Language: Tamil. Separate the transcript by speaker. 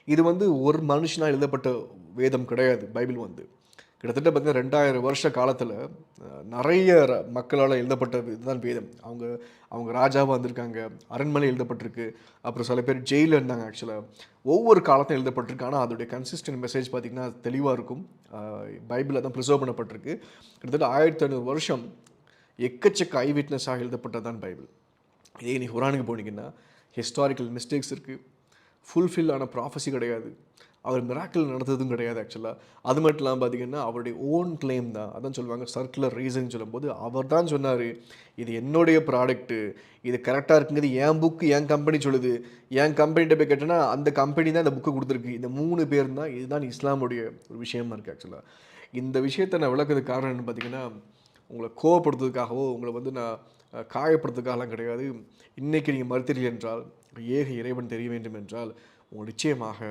Speaker 1: இது வந்து ஒரு மனுஷனால் எழுதப்பட்ட வேதம் கிடையாது. பைபிள் வந்து கிட்டத்தட்ட பார்த்தீங்கன்னா 2000 வருஷ காலத்தில் நிறைய மக்களால் எழுதப்பட்ட இதுதான் வேதம். அவங்க அவங்க ராஜாவாக வந்திருக்காங்க, அரண்மனை எழுதப்பட்டிருக்கு, அப்புறம் சில பேர் ஜெயிலில் இருந்தாங்க. ஆக்சுவலாக ஒவ்வொரு காலத்தையும் எழுதப்பட்டிருக்கு. ஆனால் அதோடைய கன்சிஸ்டன்ட் மெசேஜ் பார்த்திங்கன்னா தெளிவாக இருக்கும். பைபிளில் தான் ப்ரிசர்வ் பண்ணப்பட்டிருக்கு. கிட்டத்தட்ட 1500 வருஷம் எக்கச்சக்க ஐ விட்னஸாக எழுதப்பட்டது தான் பைபிள். இதே நீ குரானுக்கு போனீங்கன்னா ஹிஸ்டாரிக்கல் மிஸ்டேக்ஸ் இருக்குது, ஃபுல்ஃபில் ஆன ப்ராஃபஸி கிடையாது, அவர் மிராக்கிள் நடந்ததும் கிடையாது. ஆக்சுவலாக அது மட்டும் இல்லாமல் பார்த்தீங்கன்னா அவருடைய ஓன் கிளைம் தான். அதான் சொல்லுவாங்க சர்க்குலர் ரீசன் சொல்லும்போது அவர் தான் சொன்னார், இது என்னுடைய ப்ராடக்ட்டு, இது கரெக்டாக இருக்குங்கிறது என் புக்கு, என் கம்பெனி சொல்லுது, என் கம்பெனிகிட்ட போய் கேட்டேன்னா அந்த கம்பெனி தான் இந்த புக்கு கொடுத்துருக்கு. இந்த 3 பேர் தான் இதுதான் இஸ்லாமுடைய ஒரு விஷயமா இருக்குது. ஆக்சுவலாக இந்த விஷயத்தை நான் விளக்குறதுக்கு காரணம் என்னன்னு பார்த்தீங்கன்னா, உங்களை கோவப்படுத்துறதுக்காகவோ உங்களை வந்து நான் காயப்படுத்துறதுக்காகலாம் கிடையாது. இன்றைக்கி நீங்கள் மறுத்தீர்கள் என்றால் ஏக இறைவன் தெரிய வேண்டும் என்றால் உங்கள் நிச்சயமாக